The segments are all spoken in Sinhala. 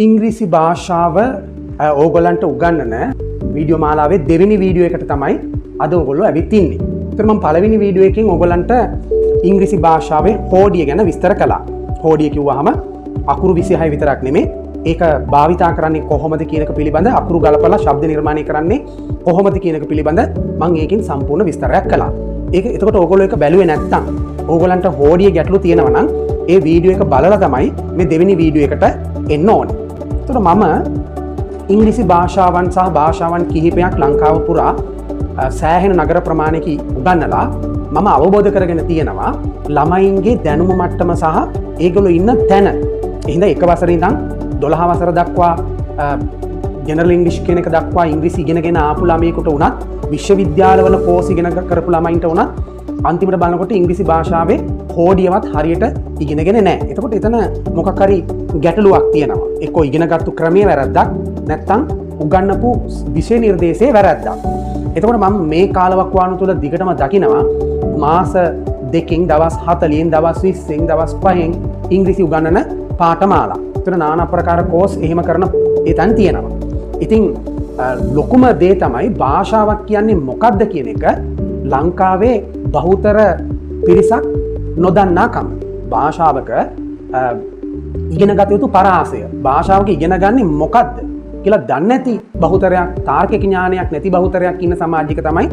ඉංග්‍රීසි භාෂාව ඕගොල්ලන්ට උගන්වන වීඩියෝ මාලාවේ දෙවෙනි වීඩියෝ එකට තමයි අද ඕගොල්ලෝ ඇවිත් ඉන්නේ. ඒතර මම පළවෙනි වීඩියෝ එකෙන් ඕගොල්ලන්ට ඉංග්‍රීසි භාෂාවේ හෝඩිය ගැන විස්තර කළා. හෝඩිය කිව්වහම අකුරු 26 විතරක් නෙමෙයි ඒක භාවිතා කරන්නේ කොහොමද කියන එක පිළිබඳ අකුරු ගලපලා ශබ්ද නිර්මාණය කරන්නේ කොහොමද කියන එක පිළිබඳ මම ඒකෙන් සම්පූර්ණ විස්තරයක් කළා. ඒක එතකොට ඕගොල්ලෝ ඒක බැලුවේ නැත්නම් ඕගොල්ලන්ට හෝඩිය ගැටලු තියෙනවා නම් ඒ වීඩියෝ එක බලලා තමයි මේ දෙවෙනි වීඩියෝ එකට එන්න ඕනේ. එතකොට මම ඉංග්‍රීසි භාෂාවන් සහ භාෂාවන් කිහිපයක් ලංකාව පුරා සෑහෙන නගර ප්‍රමාණයක උගන්වලා මම අවබෝධ කරගෙන තියෙනවා ළමයින්ගේ දැනුම මට්ටම සහ ඒගොල්ලෝ ඉන්න තැන. එහෙනම් එක වසරේ ඉඳන් 12 වසර දක්වා ජෙනරල් ඉංග්‍රීසි කියන එක දක්වා ඉංග්‍රීසි ඉගෙනගෙන ආපු ළමයෙකුට උනත් විශ්වවිද්‍යාලවල කෝස් ඉගෙන කරපු ළමයින්ට උනත් අන්තිමට බලනකොට ඉංග්‍රීසි භාෂාවේ හෝඩියවත් හරියට ඉගෙනගෙන නැහැ. එතකොට එතන මොකක් හරි ගැටලුවක් තියෙනවා. එක්කෝ ඉගෙනගත්තු ක්‍රමයේ වැරද්දක් නැත්නම් උගන්වපු විෂය නිර්දේශයේ වැරද්දක්. එතකොට මම මේ කාලවකවානු තුල දිගටම දකිනවා මාස දෙකකින් දවස් 40න් දවස් 20න් දවස් 5න් ඉංග්‍රීසි උගන්වන පාඨමාලා. ඒතර নানা ප්‍රකාර කෝස් එහෙම කරන ඒතන් තියෙනවා. ඉතින් ලොකුම දේ තමයි භාෂාවක් කියන්නේ මොකක්ද කියන එක ලංකාවේ බහුතර පිරිසක් නොදන්නාකම. භාෂාවක ඉගෙන ගත යුතු පරාසය, භාෂාවක ඉගෙන ගන්නේ මොකක්ද කියලා දන්නේ නැති බහුතරයක්, තාර්කික ඥානයක් නැති බහුතරයක් ඉන්න සමාජයක තමයි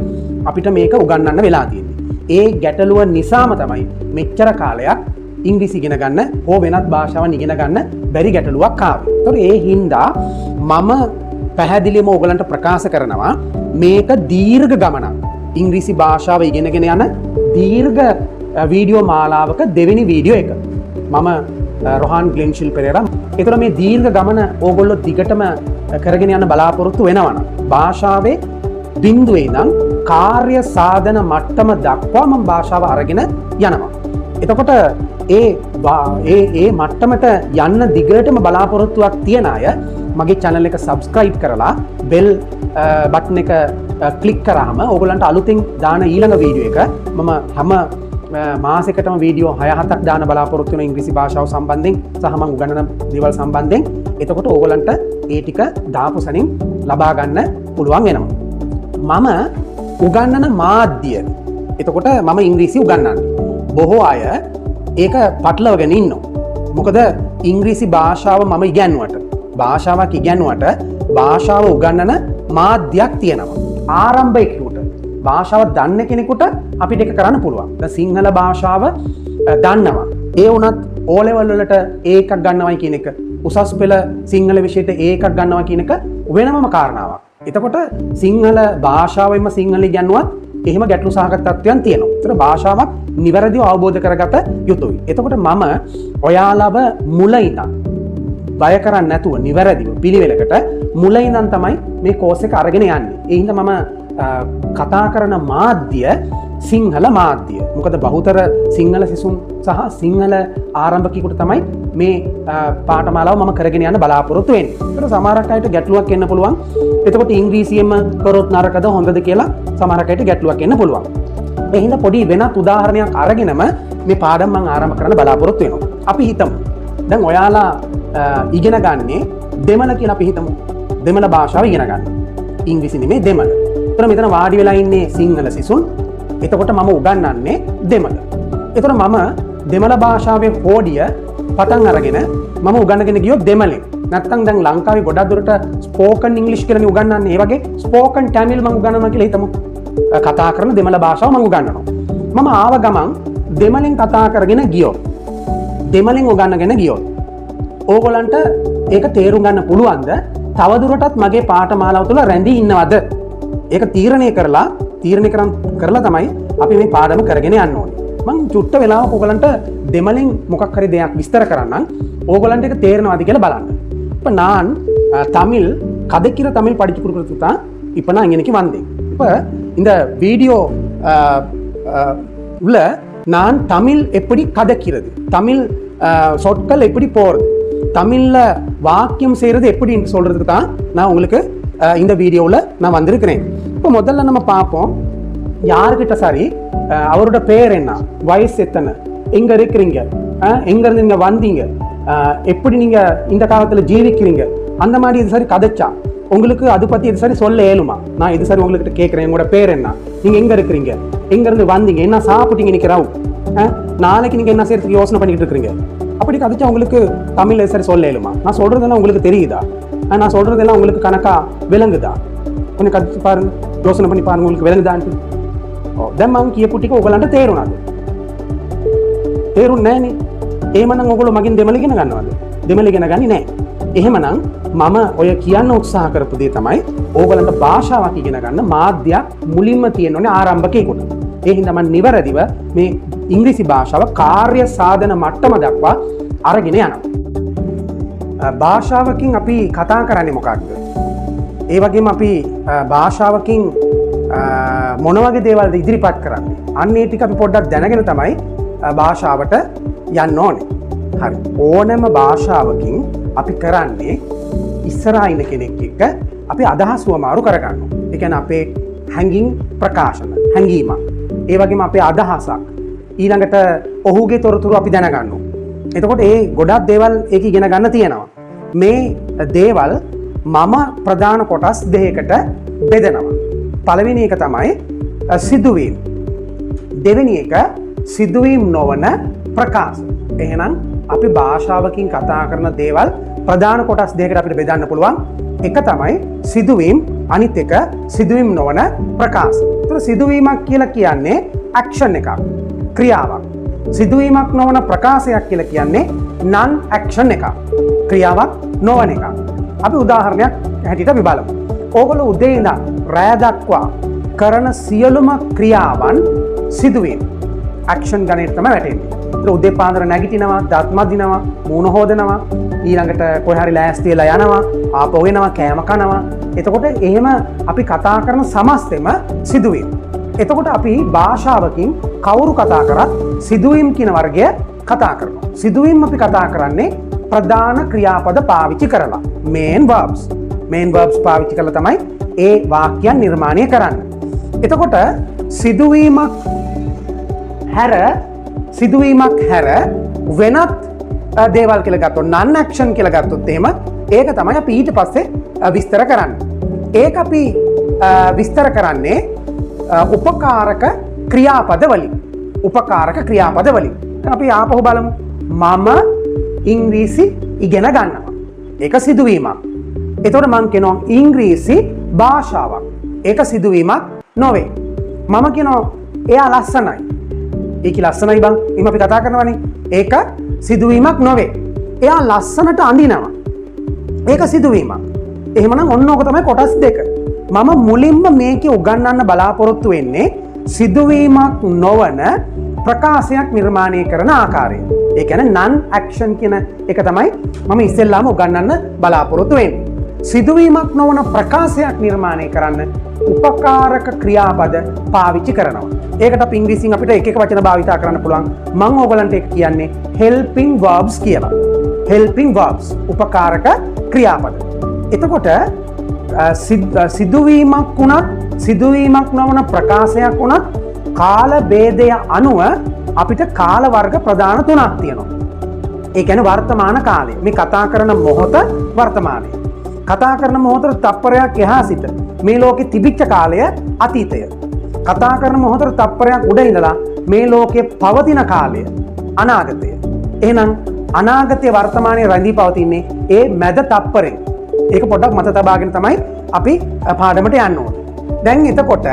අපිට මේක උගන්වන්න වෙලා තියෙන්නේ. ඒ ගැටලුව නිසාම තමයි මෙච්චර කාලයක් ඉංග්‍රීසි ඉගෙන ගන්න හෝ වෙනත් භාෂාවන් ඉගෙන ගන්න බැරි ගැටලුවක් ආවේ. ඒතකොට ඒ හින්දා මම පැහැදිලිවම ඔයගලන්ට ප්‍රකාශ කරනවා මේක දීර්ඝ ගමනක්. ඉංග්‍රීසි භාෂාව ඉගෙනගෙන යන දීර්ඝ වීඩියෝ මාලාවක දෙවෙනි වීඩියෝ එක. මම රොහාන් ග්ලෙන්ෂිල් පෙරේරා. ඒතර මේ දීර්ඝ ගමන ඕගොල්ලෝ දිගටම කරගෙන යන බලාපොරොත්තු වෙනවා. භාෂාවේ බිඳුවේ ඉඳන් කාර්ය සාධන මට්ටම දක්වා මම භාෂාව අරගෙන යනවා. එතකොට ඒ මට්ටමට යන්න දිගටම බලාපොරොත්තුවක් තියන අය මගේ channel එක subscribe කරලා bell button එක click කරාම ඕගොල්ලන්ට අලුතින් දාන ඊළඟ වීඩියෝ එක මම හැම මාසෙකටම වීඩියෝ 6-7ක් දාන බලාපොරොත්තු වෙන ඉංග්‍රීසි භාෂාව සම්බන්ධයෙන් සහ මම උගන්වන දේවල් සම්බන්ධයෙන්. එතකොට ඕගොල්ලන්ට ඒ ටික දාපු සනින් ලබා ගන්න පුළුවන් වෙනවා. මම උගන්වන මාධ්‍ය. එතකොට මම ඉංග්‍රීසි උගන්වන්නේ. බොහෝ අය ඒක පටලවගෙන ඉන්නවා. මොකද ඉංග්‍රීසි භාෂාව මම ඉගෙනුවට, භාෂාවක් ඉගෙනුවට භාෂාව උගන්වන මාධ්‍යයක් තියෙනවා. ආරම්භයකට භාෂාව දන්න කෙනෙකුට අපිට ඒක කරන්න පුළුවන්. දැන් සිංහල භාෂාව දන්නවා. ඒ වුණත් O level වලට ඒකක් ගන්නවයි කියන එක, උසස් පෙළ සිංහල විෂයට ඒකක් ගන්නවා කියන එක වෙනමම කාරණාවක්. එතකොට සිංහල භාෂාවෙන්ම සිංහල ඉගෙනුවත් එහෙම ගැටලු සහගත තත්ත්වයන් තියෙනවා. ඒතර භාෂාවක් නිවැරදිව අවබෝධ කරගත යුතුයි. එතකොට මම ඔයාලව මුල ඉඳන් බය කරන්නේ නැතුව නිවැරදිව පිළිවෙලකට මුල ඉඳන් තමයි මේ කෝස් එක අරගෙන යන්නේ. ඒ හින්දා මම කතා කරන මාධ්‍ය සිංහල මාධ්‍ය. මොකද බහුතර සිංහල සිසුන් සහ සිංහල ආරම්භකයෙකුට තමයි මේ පාඨමාලාව මම කරගෙන යන්න බලාපොරොත්තු වෙන්නේ. ඒකට සමහරක් අයට ගැටලුවක් එන්න පුළුවන්. එතකොට ඉංග්‍රීසියෙන්ම කරොත් නරකද හොඳද කියලා සමහරක් අයට ගැටලුවක් එන්න පුළුවන්. ඒ හින්දා පොඩි වෙනත් උදාහරණයක් අරගෙනම මේ පාඩම මම ආරම්භ කරන්න බලාපොරොත්තු වෙනවා. අපි හිතමු දැන් ඔයාලා ඉගෙන ගන්නේ දෙමළ කියලා අපි හිතමු. දෙමළ භාෂාව ඉගෙන ගන්න. ඉංග්‍රීසි නෙමෙයි දෙමළ. එතන මෙතන වාඩි වෙලා ඉන්නේ සිංහල සිසුන්. එතකොට මම උගන්වන්නේ දෙමළ. එතකොට මම දෙමළ භාෂාවේ හෝඩිය පටන් අරගෙන මම උගන්වගෙන ගියොත් දෙමළෙන්. නැත්තම් දැන් ලංකාවේ ගොඩක් දුරට ස්පෝකන් ඉංග්‍රීසි කියලානේ උගන්වන්නේ. ඒ වගේ ස්පෝකන් ටැමිල් මම උගන්වනවා කියලා හිතමු. කතා කරන දෙමළ භාෂාව මම උගන්වනවා. මම ආව ගමන් දෙමළෙන් කතා කරගෙන ගියොත්, දෙමළෙන් උගන්වගෙන ගියොත් ඕගොල්ලන්ට ඒක තේරුම් ගන්න පුළුවන්ද? තවදුරටත් මගේ පාඨමාලාව තුළ රැඳී ඉන්නවද? ඒක තීරණය කරලා තමයි අපි මේ පාඩම කරගෙන යන්න ඕනේ. මම චුට්ට වෙලාවක ඕගලන්ට දෙමළෙන් මොකක් හරි දෙයක් විස්තර කරන්නම්. ඕගලන්ට ඒක තේරෙනවද කියලා බලන්න. இப்ப நான் தமிழ் கதைக்கிற தமிழ் படிச்சு கொடுக்கறதுக்கு தான் இப்போ நான் இன்னைக்கு வந்தேன். இப்போ இந்த வீடியோ உள்ள நான் தமிழ் எப்படி கதைக்கிறது, தமிழ் சொற்கள் எப்படி போறது, தமிழ்ல வாக்கியம் செய்யறது எப்படின்னு சொல்றதுக்கு தான் நான் உங்களுக்கு இந்த வீடியோவில் நான் வந்திருக்கிறேன். இப்போ முதல்ல நம்ம பார்ப்போம் யாருக்கிட்ட சரி அவரோட பேர் என்ன, வயசு எத்தனை, எங்க இருக்கிறீங்க, எங்க இருந்து நீங்க வந்தீங்க, எப்படி நீங்கள் இந்த காலத்தில் ஜீவிக்கிறீங்க அந்த மாதிரி இது சரி கதைச்சா உங்களுக்கு அதை பற்றி இது சரி சொல்ல ஏழுமா? நான் இது சரி உங்கள்கிட்ட கேட்குறேன், உங்களோட பேர் என்ன, நீங்கள் எங்கே இருக்கிறீங்க, எங்கேருந்து வந்தீங்க, என்ன சாப்பிட்டீங்க நிற்கிறாவும், நாளைக்கு நீங்கள் என்ன செய்யறதுக்கு யோசனை பண்ணிக்கிட்டு இருக்கிறீங்க, அப்படி கதைச்சா உங்களுக்கு தமிழில் சரி சொல்ல ஏழுமா? நான் சொல்கிறதெல்லாம் உங்களுக்கு தெரியுதா? நான் சொல்கிறதெல்லாம் உங்களுக்கு கணக்கா விளங்குதா? கொஞ்சம் கதைச்சு பாருங்க, யோசனை பண்ணி பாருங்க, உங்களுக்கு விளங்குதான்ட்டு. දැන් මම කියපු ටික ඔයගලන්ට තේරුණාද? තේරුන්නේ නැහනේ. එහෙමනම් ඔයගොල්ලෝ මගෙන් දෙමළ ඉගෙන ගන්නවද? දෙමළ ඉගෙන ගන්නේ නැහැ. එහෙමනම් මම ඔය කියන්න උත්සාහ කරපු දේ තමයි ඕගලන්ට භාෂාවක් ඉගෙන ගන්න මාධ්‍යයක් මුලින්ම තියෙන්න ඕනේ ආරම්භකයෙකුට. ඒ හින්දා මම නිවැරදිව මේ ඉංග්‍රීසි භාෂාව කාර්ය සාධන මට්ටම දක්වා අරගෙන යනවා. භාෂාවකින් අපි කතා කරන්නේ මොකක්ද? ඒ වගේම අපි භාෂාවකින් මොන වගේ දේවල්ද ඉදිරිපත් කරන්නේ? අන්න ඒ ටික අපි පොඩ්ඩක් දැනගෙන තමයි භාෂාවට යන්න ඕනේ. හරි. ඕනෑම භාෂාවකින් අපි කරන්නේ ඉස්සරහා ඉන්න කෙනෙක් එක්ක අපි අදහස් වමාරු කරගන්නවා. ඒ කියන්නේ අපේ හැඟීම් ප්‍රකාශන, හැඟීමක්. ඒ වගේම අපේ අදහසක්. ඊළඟට ඔහුගේ තොරතුරු අපි දැනගන්නවා. එතකොට ඒ ගොඩක් දේවල් ඒක ඉගෙන ගන්න තියෙනවා. මේ දේවල් මම ප්‍රධාන කොටස් දෙකකට බෙදනවා. පළවෙනි එක තමයි සිදුවීම්. දෙවෙනි එක සිදුවීම් නොවන ප්‍රකාශ. එහෙනම් අපි භාෂාවකින් කතා කරන දේවල් ප්‍රධාන කොටස් දෙකකට අපිට බෙදන්න පුළුවන්. එක තමයි සිදුවීම්, අනිත් එක සිදුවීම් නොවන ප්‍රකාශ. ඒතර සිදුවීමක් කියලා කියන්නේ ඇක්ෂන් එකක්, ක්‍රියාවක්. සිදුවීමක් නොවන ප්‍රකාශයක් කියලා කියන්නේ නන් ඇක්ෂන් එකක්, ක්‍රියාවක් නොවන එකක්. අපි උදාහරණයක් හැටියට අපි බලමු. ඕගොල්ලෝ උදේ ඉඳන් රෑ දක්වා කරන සියලුම ක්‍රියාවන් සිදුවීම්, ඇක්ෂන් ගණයට තමයි වැටෙන්නේ. ඒතර උදේ පාන්දර නැගිටිනවා, දත් මදිනවා, මූණ හොදනවා, ඊළඟට කොහේ හරි ලෑස්ති වෙලා යනවා, ආපහු එනවා, කෑම කනවා. එතකොට එහෙම අපි කතා කරන සමස්තෙම සිදුවීම්. එතකොට අපි භාෂාවකින් කවුරු කතා කරත් සිදුවීම් කියන වර්ගය කතා කරනවා. සිදුවීම් අපි කතා කරන්නේ ප්‍රධාන ක්‍රියාපද පාවිච්චි කරලා. main verbs පාවිච්චි කරලා තමයි ඒ වාක්‍යයන් නිර්මාණය කරන්නේ. එතකොට සිදුවීමක් හැර වෙනත් දේවල් කියලා ගත්තොත් non action කියලා ගත්තොත් එහෙම ඒක තමයි අපි ඊට පස්සේ විස්තර කරන්නේ. ඒක අපි විස්තර කරන්නේ උපකාරක ක්‍රියාපද වලින්. අපි ආපහු බලමු. මම ඉංග්‍රීසි ඉගෙන ගන්නවා. ඒක සිදුවීමක්. එතකොට මම කියනවා ඉංග්‍රීසි භාෂාවක්. ඒක සිදුවීමක් නොවේ. මම කියනවා එයා ලස්සනයි. ඒක ලස්සනයි බං. එහෙනම් අපි කතා කරනවානේ. ඒක සිදුවීමක් නොවේ. එයා ලස්සනට අඳිනවා. ඒක සිදුවීමක්. එහෙමනම් ඔන්න ඕක තමයි කොටස් දෙක. මම මුලින්ම මේකේ උගන්වන්න බලාපොරොත්තු වෙන්නේ සිදුවීමක් නොවන ප්‍රකාශයක් නිර්මාණය කරන ආකාරය. ඒ කියන්නේ non action කියන එක තමයි මම ඉස්සෙල්ලාම උගන්වන්න බලාපොරොත්තු වෙන්නේ. සිදුවීමක් නොවන ප්‍රකාශයක් නිර්මාණය කරන්න උපකාරක ක්‍රියාපද පාවිච්චි කරනවා. ඒකට අපි ඉංග්‍රීසියෙන් අපිට එක එක වචන භාවිතා කරන්න පුළුවන්. මම ඕගලන්ට ඒක කියන්නේ helping verbs කියලා. helping verbs උපකාරක ක්‍රියාපද. එතකොට සිදුවීමක් වුණත් සිදුවීමක් නොවන ප්‍රකාශයක් වුණත් කාල භේදය අනුව අපිට කාල වර්ග ප්‍රධාන තුනක් තියෙනවා. ඒ කියන්නේ වර්තමාන කාලය. මේ කතා කරන මොහොත වර්තමානය. කතා කරන මොහොතට තප්පරයක් එහා සිට මේ ලෝකේ තිබිච්ච කාලය අතීතය. කතා කරන මොහොතට තප්පරයක් උඩ ඉඳලා මේ ලෝකයේ පවතින කාලය අනාගතය. එහෙනම් අනාගතයේ වර්තමානයේ රැඳී පවතින්නේ ඒ මැද තප්පරෙන්. ඒක පොඩ්ඩක් මත තබාගෙන තමයි අපි පාඩමට යන්න ඕනේ. දැන් එතකොට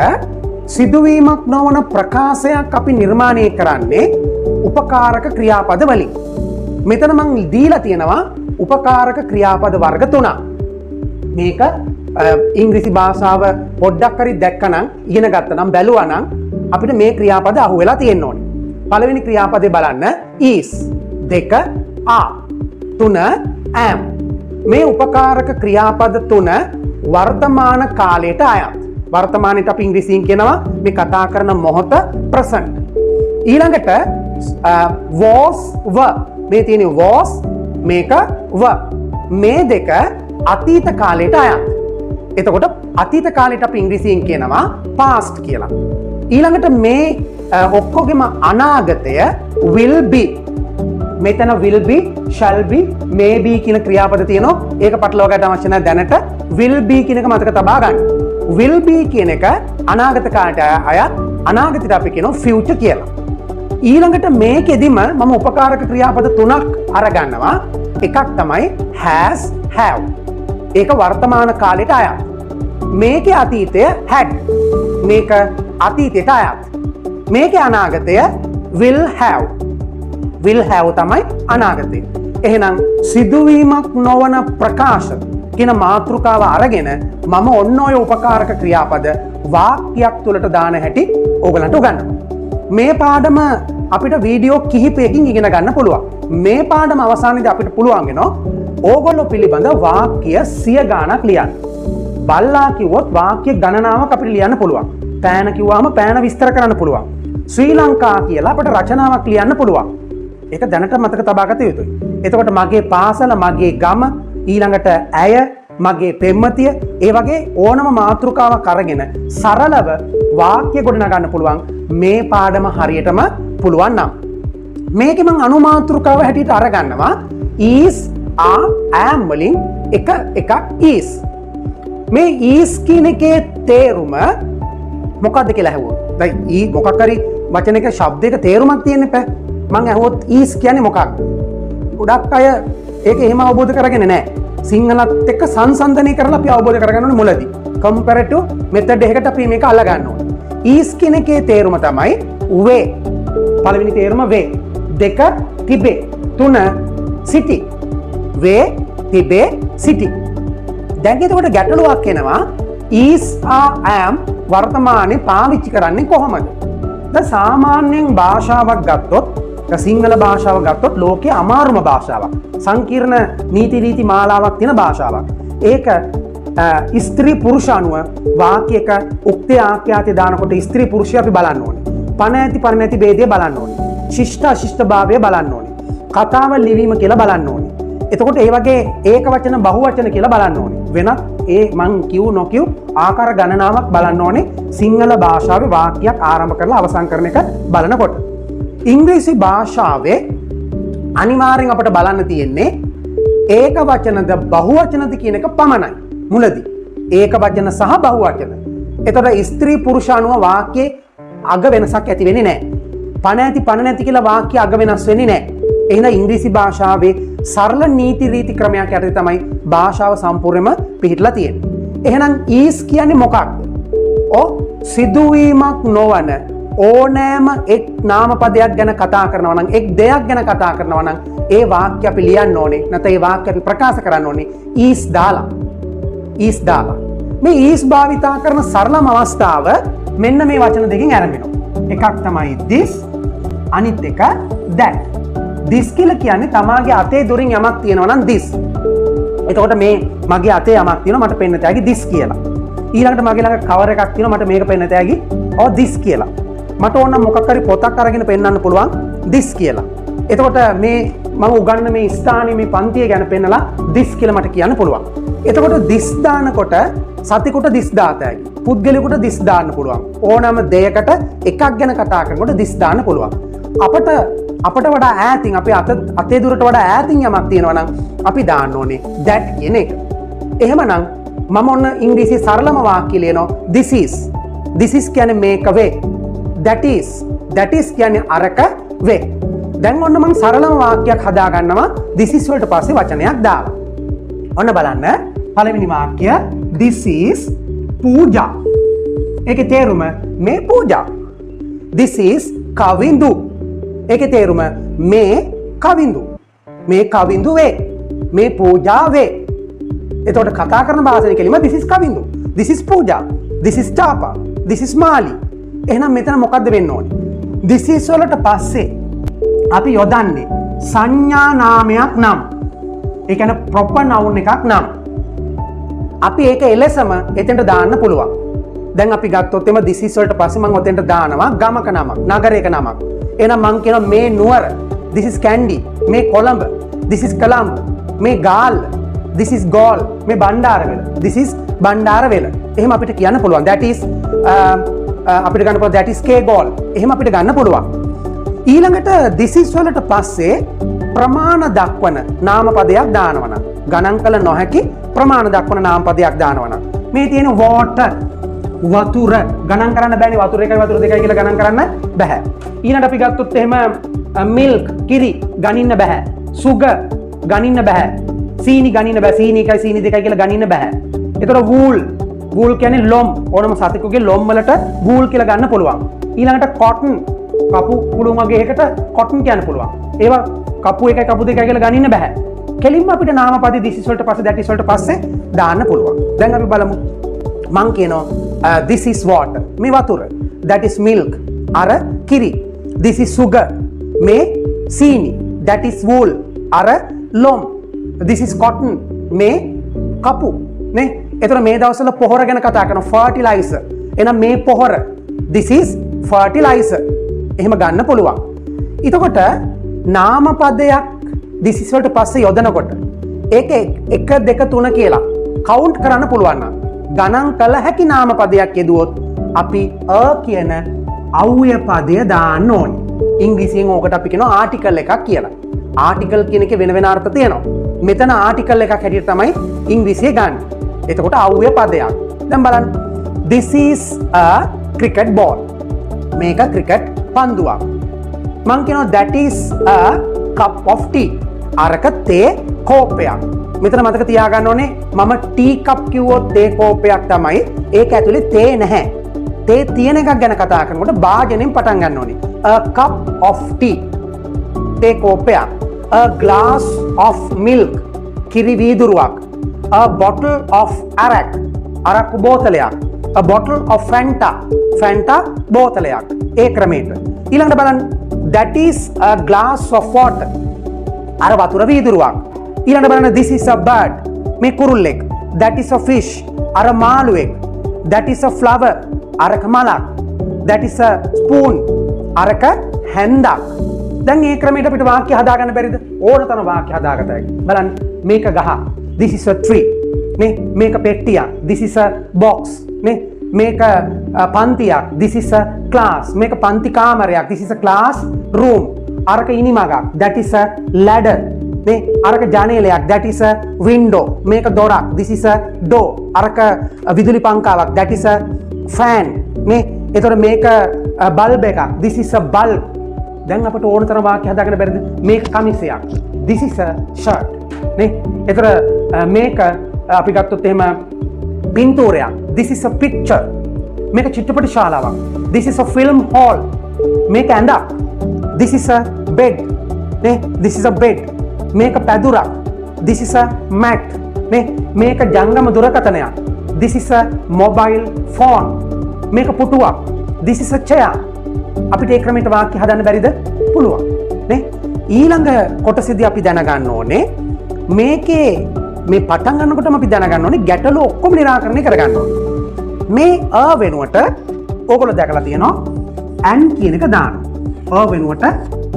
සිදුවීමක් නොවන ප්‍රකාශයක් අපි නිර්මාණය කරන්නේ උපකාරක ක්‍රියාපද වලින්. මෙතන මම දීලා තියෙනවා උපකාරක ක්‍රියාපද වර්ග 3ක්. මේක ඉංග්‍රීසි භාෂාව පොඩ්ඩක් හරි දැක්කනම් ඉගෙන ගත්තනම් බැලුවානම් අපිට මේ ක්‍රියාපද අහුවෙලා තියෙන්න ඕනේ. පළවෙනි ක්‍රියාපදේ බලන්න is, දෙක are, තුන am. මේ උපකාරක ක්‍රියාපද 3 වර්තමාන කාලයට අයත්. වර්තමානයේ අපි ඉංග්‍රීසියෙන් කියනවා මේ කතා කරන මොහොත present. ඊළඟට was, were. මේ තියෙන was, මේක were. මේ දෙක අතීත කාලයට අයත්. එතකොට අතීත කාලයට අපි ඉංග්‍රීසියෙන් කියනවා past කියලා. ඊළඟට මේ ඔක්කොගෙම අනාගතය will be. මෙතන will be, shall be, may be කියන ක්‍රියාපද තියෙනවා. ඒක පටලවා ගන්න අවශ්‍ය නැහැ දැනට. will be කියන එක මතක තබා ගන්න. will be කියන එක අනාගත කාලයට අයත් අනාගතයට අපි කියනවා future කියලා. ඊළඟට මේකෙදිම මම උපකාරක ක්‍රියාපද තුනක් අරගන්නවා. එකක් තමයි has, have. ඒක වර්තමාන කාලයට අයත්. මේකේ අතීතය had. මේක අතීතයට අයත්. මේකේ අනාගතය will have. will have තමයි අනාගතය. එහෙනම් සිදුවීමක් නොවන ප්‍රකාශ කියන මාතෘකාව අරගෙන මම ඔන්න ඔය උපකාරක ක්‍රියාපද වාක්‍යයක් තුලට දාන හැටි ඕගලන්ට උගන්වනවා. මේ පාඩම අපිට වීඩියෝ කිහිපයකින් ඉගෙන ගන්න පුළුවන්. මේ පාඩම අවසානයේදී අපිට පුළුවන් වෙනවා ඕගොල්ලෝ පිළිබඳ වාක්‍ය 100 ගණනක් ලියන්න. බල්ලා කිව්වොත් වාක්‍ය ගණනාවක් අපිට ලියන්න පුළුවන්. පෑන කිව්වම පෑන විස්තර කරන්න පුළුවන්. ශ්‍රී ලංකා කියලා අපිට රචනාවක් ලියන්න පුළුවන්. ඒක දැනට මතක තබා ගත යුතුයි. එතකොට මගේ පාසල, මගේ ගම, ඊළඟට ඇය, මගේ පෙම්වතිය, ඒ වගේ ඕනම මාතෘකාවක් අරගෙන සරලව වාක්‍ය ගොඩනගන්න පුළුවන් මේ පාඩම හරියටම පුළුවන් නම්. මේකේ මම අනුමාතෘකාව හැටියට අරගන්නවා is, are, am වලින් එකක් is. මේ is කියන එකේ තේරුම මොකක්ද කියලා අහුවොත්. දැන් ඊ මොකක් හරි වචනයක ශබ්දයක තේරුමක් තියෙන්න එපා. මම අහුවොත් is කියන්නේ මොකක්ද? ගොඩක් අය ඒක එහෙම අවබෝධ කරගෙන නැහැ. සිංහලත් එක්ක සංසන්දනය කරලා අපි අවබෝධ කරගන්න ඕනේ මුලදී. comparative method එකකට අපි මේක අල්ල ගන්න ඕනේ. is කියන එකේ තේරුම තමයි way. පළවෙනි තේරුම way. දෙක තිබේ. තුන city. way, තිබේ, city. දැන් එතකොට ගැටලුවක් එනවා is, are, am වර්තමානයේ පාවිච්චි කරන්නේ කොහොමද? දැන් සාමාන්‍යයෙන් භාෂාවක් ගත්තොත්, සිංහල භාෂාව ගත්තොත් ලෝකයේ අමාරුම භාෂාවක්. සංකීර්ණ නීති රීති මාලාවක් තියෙන භාෂාවක්. ඒක ස්ත්‍රී පුරුෂ අනුව වාක්‍යයක උක්තේ ආඛ්‍යාතය දානකොට ස්ත්‍රී පුරුෂය අපි බලන්න ඕනේ. පණ ඇති පණ නැති ભેදය බලන්න ඕනේ. ශිෂ්ට අශිෂ්ට භාවය බලන්න ඕනේ. කතාව ලිවීම කියලා බලන්න ඕනේ. එතකොට ඒ වගේ ඒක වචන බහු වචන කියලා බලන්න ඕනේ. වෙනත් ඒ මං කිව් නොකිව් ආකාර ගණනාවක් බලන්න ඕනේ සිංහල භාෂාවේ වාක්‍යයක් ආරම්භ කරලා අවසන් කරන එක බලනකොට. ඉංග්‍රීසි භාෂාවේ අනිවාර්යෙන් අපිට බලන්න තියෙන්නේ ඒක වචනද බහු වචනද කියන එක පමණයි. මුලදී ඒක වචන සහ බහු වචන. එතකොට ස්ත්‍රී පුරුෂ අනුව වාක්‍යයේ අග වෙනසක් ඇති වෙන්නේ නැහැ. පණ ඇති පණ නැති කියලා වාක්‍ය අග වෙනස් වෙන්නේ නැහැ. එහෙනම් ඉංග්‍රීසි භාෂාවේ සරල නීති රීති ක්‍රමයක් යටතේ තමයි භාෂාව සම්පූර්ණයෙන්ම පිහිටලා තියෙන්නේ. එහෙනම් is කියන්නේ මොකක්ද? සිදුවීමක් නොවන ඕනෑම එක් නාමපදයක් ගැන කතා කරනවා නම්, එක් දෙයක් ගැන කතා කරනවා නම් ඒ වාක්‍ය අපි ලියන්න ඕනේ. නැත්නම් ඒ වාක්‍ය අපි ප්‍රකාශ කරන්න ඕනේ is දාලා. is දාලා. මේ is භාවිතා කරන සරලම අවස්ථාව මෙන්න මේ වචන දෙකෙන් ආරම්භ වෙනවා. එකක් තමයි this, අනිත් එක that. this කියලා කියන්නේ තමාගේ අතේ දොරින් යමක් තියෙනවා නම් this. එතකොට මේ මගේ අතේ යමක් තියෙනවා මට පෙන්න තෑගි this කියලා. ඊළඟට මගේ ළඟ කවර් එකක් තියෙනවා මට මේක පෙන්න තෑගි this කියලා. මට ඕන මොකක් හරි පොතක් අරගෙන පෙන්නන්න පුළුවන් this කියලා. එතකොට මේ මම උගන්වන මේ ස්ථානයේ මේ පන්තිය ගැන පෙන්නලා this කියලා මට කියන්න පුළුවන්. එතකොට this දානකොට සතිකුට this දාතයි. පුද්ගලයෙකුට this දාන්න පුළුවන්. ඕනෑම දෙයකට එකක් ගැන කතා කරනකොට this දාන්න පුළුවන්. අපට වඩා ඈතින් අපේ අතේ දුරට වඩා ඈතින් යමක් තියෙනවා නම් අපි දාන්න ඕනේ that කියන එක. එහෙමනම් මම ඔන්න ඉංග්‍රීසි සරලම වාක්‍ය ලියනවා this is. this is කියන්නේ මේක වේ. that is කියන්නේ අරක වේ. දැන් ඔන්න මම සරලම වාක්‍යයක් හදා ගන්නවා this is වලට පස්සේ වචනයක් දාලා. ඔන්න බලන්න පළවෙනි වාක්‍ය this is පූජා. ඒකේ තේරුම මේ පූජා. this is කවිඳු. ඒකේ තේරුම මේ කවිඳු. මේ කවිඳු වේ. මේ පූජා වේ. එතකොට කතා කරන භාෂාවේ කෙලිම this is කවිඳු. this is පූජා. this is චාපා. this is Mali. එහෙනම් මෙතන මොකද්ද වෙන්න ඕනේ? this is වලට පස්සේ අපි යොදන්නේ සංඥා නාමයක් නම්. ඒ කියන්නේ proper noun එකක් නම්. අපි ඒක එලෙසම එතෙන්ට දාන්න පුළුවන්. දැන් අපි ගත්තොත් එම this is වලට පස්සේ මම ඔතෙන්ට දානවා ගමක නමක්, නගරයක නමක්. එහෙනම් මම කියනවා මේ නුවර, this is Kandy, මේ කොළඹ, this is කොළඹ, මේ ගාල්ල, this is ගෝල්, මේ බණ්ඩාරවෙල, this is බණ්ඩාරවෙල. එහෙම අපිට කියන්න පුළුවන්. that is අපිට ගන්න පුළුවන් that is කේගෝල්. එහෙම අපිට ගන්න පුළුවන්. ඊළඟට this is වලට පස්සේ ප්‍රමාණ දක්වන නාමපදයක් දානවනම් ගණන් කළ නොහැකි ප්‍රමාණ දක්වන නාමපදයක් දානවනම් මේ තියෙන water වතුර ගණන් කරන්න බෑනේ වතුර 1යි වතුර 2යි කියලා ගණන් කරන්න බෑ. ඊළඟට අපි ගත්තොත් එහෙම milk කිරි ගණින්න බෑ. sugar ගණින්න බෑ. සීනි ගණින්න බෑ. සීනි 1යි සීනි 2යි කියලා ගණින්න බෑ. ඒතකොට wool කියන්නේ ලොම් ඕනම සතෙකුගේ ලොම් වලට wool කියලා ගන්න පුළුවන්. ඊළඟට cotton කපු කුළුන් වගේ එකකට cotton කියන්න පුළුවන්. ඒවා කපු 1යි කපු 2යි කියලා ගණින්න බෑ. කෙලින්ම අපිට නාමපද this is වලට පස්සේ that is වලට පස්සේ දාන්න පුළුවන්. දැන් අපි බලමු. මං කියනවා this is water මේ වතුර, that is milk අර කිරි, this is sugar මේ සීනි, that is wool අර ලොම්, this is cotton මේ කපු නේ. එතකොට මේ දවස්වල පොහොර ගැන කතා කරනවා fertilizer. එහෙනම් මේ පොහොර this is fertilizer එහෙම ගන්න පුළුවන්. එතකොට නාමපදයක් this is වලට පස්සේ යොදනකොට ඒක 1 2 3 කියලා කවුන්ට් කරන්න පුළුවන් නම් ගණන් කළ හැකි නාමපදයක් යෙදුවොත් අපි කියන අව්‍ය පදය දාන්න ඕනේ. ඉංග්‍රීසියෙන් ඕකට අපි කියනවා ආටිකල් එකක් කියලා. ආටිකල් කියන එකේ වෙන වෙන අර්ථ තියෙනවා. මෙතන ආටිකල් එකක් හැටියට තමයි ඉංග්‍රීසියේ ගන්න. එතකොට අව්‍ය පදයක්. දැන් බලන්න. This is a cricket ball. මේක ක්‍රිකට් පන්දුවක්. මං කියනවා that is a cup of tea. අරක තේ කෝපයක්. මෙතන මතක තියාගන්න ඕනේ මම ටී කප් කිව්වොත් තේ කෝපයක් තමයි. ඒක ඇතුලේ තේ නැහැ. තේ තියෙන එකක් ගැන කතා කරනකොට භාජනයෙන් පටන් ගන්න ඕනේ. A cup of tea. තේ කෝපයක්. A glass of milk. කිරි වීදුරුවක්. A bottle of arak. අරක්කු බෝතලයක්. A bottle of Fanta. Fanta බෝතලයක්. ඒ ක්‍රමයට. ඊළඟට බලන්න that is a glass of water. අර වතුර වීදුරුවක්. ඊළඟට බලන්න this is a bird මේ කුරුල්ලෙක්. that is a fish අර මාළුවෙක්. that is a flower අරක මලක්. that is a spoon අරක හැන්දක්. දැන් මේ ක්‍රමයට අපිට වාක්‍ය හදාගන්න බැරිද? ඕන තරම් වාක්‍ය හදාගත හැකියි. බලන්න මේක ගහ this is a tree නේ. මේක පෙට්ටියක් this is a box නේ. මේක පන්තියක් this is a class මේක පන්ති කාමරයක් this is a class room. අරක ඉනිමගක් that is a ladder නේ. අරක ජනේලයක් that is a window මේක දොරක් this is a door. අරක විදුලි පංකාවක් that is a fan නේ. එතකොට මේක බල්බ් එකක් this is a bulb. දැන් අපිට ඕන තරම් වාක්‍ය හදාගන්න බැරිද? මේක කමිසයක් this is a shirt නේ. එතකොට මේක අපි ගත්තොත් එහෙම පින්තූරයක් this is a picture. මේක චිත්‍රපට ශාලාවක් this is a film hall. මේක ඇඳක් this is a bed නේ. this is a bed. මේක පැදුරක් this is a mat නේ. මේක ජංගම දුරකථනයක් this is a mobile phone. මේක පුටුවක් this is a chair. අපිට ඒ ක්‍රමයට වාක්‍ය හදන්න බැරිද? පුළුවන් නේ. ඊළඟ කොටසේදී අපි දැනගන්න ඕනේ මේකේ මේ පටන් ගන්නකොටම අපි දැනගන්න ඕනේ ගැටලු ඔක්කොම निराකරණය කරගන්න ඕනේ. මේ අ වෙනුවට ඕගොල්ලෝ දැකලා තියෙනවා and කියන එක දානවා. අ වෙනුවට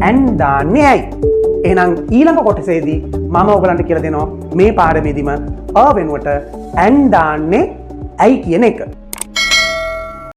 and දාන්නේ ඇයි? එහෙනම් ඊළඟ කොටසේදී මම ඔයගලන්ට කියලා දෙනවා මේ පාඩමේදීම අ වෙනුවට and දාන්නේ ඇයි කියන එක.